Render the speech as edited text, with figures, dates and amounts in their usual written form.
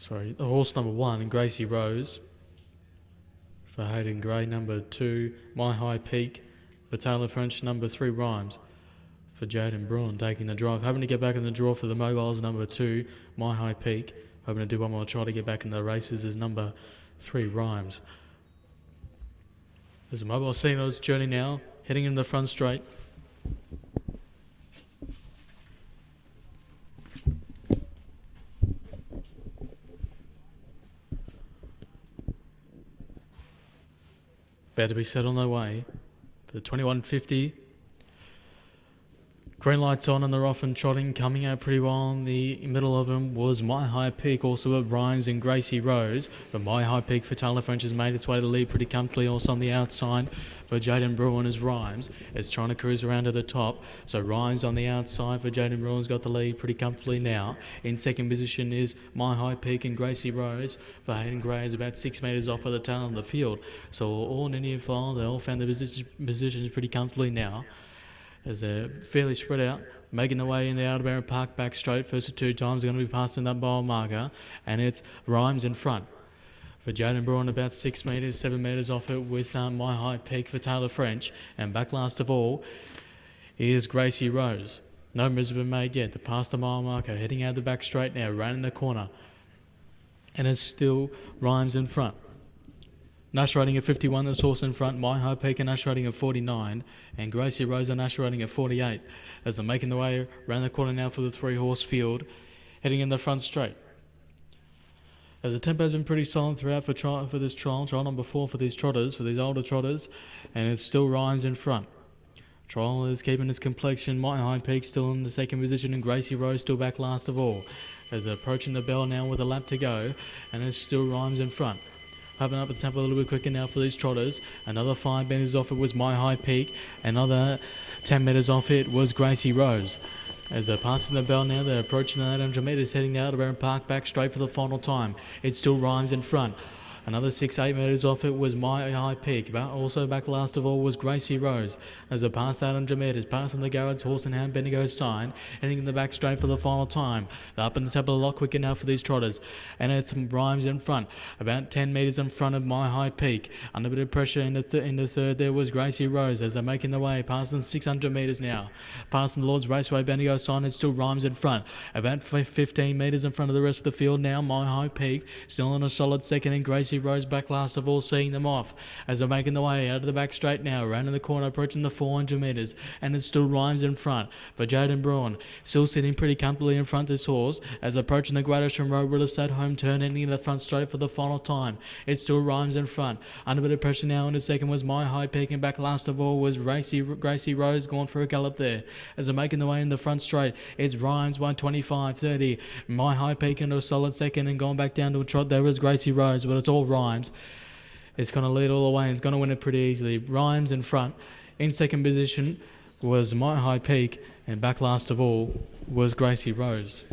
Horse number 1, Gracie Rose. For Hayden Gray, number 2, My High Peak. For Taylor French, number 3, Rhymes. For Jaden Bruin taking the drive. Hoping to get back in the draw for the mobiles, number 2, My High Peak. Hoping to do one more try to get back in the races is number 3, Rhymes. There's a mobile seeing its journey now, heading in the front straight. About to be set on their way for the 21.50. Green lights on and they're off and trotting, coming out pretty well. In the middle of them was My High Peak, also at Rhymes and Gracie Rose. But My High Peak for Taylor French has made its way to lead pretty comfortably. Also on the outside for Jaden Bruin is Rhymes. It's trying to cruise around to the top. So Rhymes on the outside for Jaden Bruin's got the lead pretty comfortably now. In second position is My High Peak and Gracie Rose. For Hayden Gray is about 6 metres off of the tail of the field. So all in Indian file, they all found their positions pretty comfortably now, as they're fairly spread out, making their way in the Aldebaran Park back straight. First of 2 times, going to be passing that mile marker, and it's Rhymes in front. For Jaden Bruin, about 6 metres, 7 metres off it with My High Peak for Taylor French. And back last of all is Gracie Rose. No moves have been made yet. They're past the mile marker, heading out the back straight now, right in the corner. And it's still Rhymes in front. Nash riding at 51, this horse in front. My High Peak and Nash riding at 49. And Gracie Rose and Nash riding at 48. As they're making their way around the corner now for the 3-horse field, heading in the front straight. As the tempo has been pretty solid throughout for this trial number 4 for these trotters, for these older trotters. And it's still Rhymes in front. Trial is keeping its complexion. My High Peak still in the second position, and Gracie Rose still back last of all. As they're approaching the bell now with a lap to go. And it's still Rhymes in front. Having up the tempo a little bit quicker now for these trotters. Another 5 metres off it was My High Peak. Another 10 metres off it was Gracie Rose. As they're passing the bell now, they're approaching the 800 metres, heading out of Aldebaran Park back straight for the final time. It still Rhymes in front. Another 6-8 metres off it was My High Peak. Also back last of all was Gracie Rose. As they passed 800 metres, passing the Garrett's Horse and Hound Bendigo sign, heading in the back straight for the final time. They're up in the tempo a lot quicker now for these trotters. And it's Rhymes in front, about 10 metres in front of My High Peak. Under a bit of pressure in the third there was Gracie Rose as they're making their way, passing 600 metres now. Passing the Lord's Raceway Bendigo sign, it's still Rhymes in front. About 15 metres in front of the rest of the field now. My High Peak still in a solid second, and Gracie Rose back last of all, seeing them off as they're making their way out of the back straight now, around in the corner, approaching the 400 metres, and it's still Rhymes in front. For Jaden Bruin, still sitting pretty comfortably in front of this horse as approaching the Great Ocean Road Real Estate home turn, ending in the front straight for the final time. It's still Rhymes in front. Under a bit of pressure now in the second was My High Peak, and back last of all was Gracie Rose, going for a gallop there as they're making their way in the front straight. It's Rhymes 125.30. My High Peak into a solid second, and going back down to a trot there was Gracie Rose, but it's all Rhymes. It's going to lead all the way and it's going to win it pretty easily. Rhymes in front. In second position was My High Peak, and back last of all was Gracie Rose.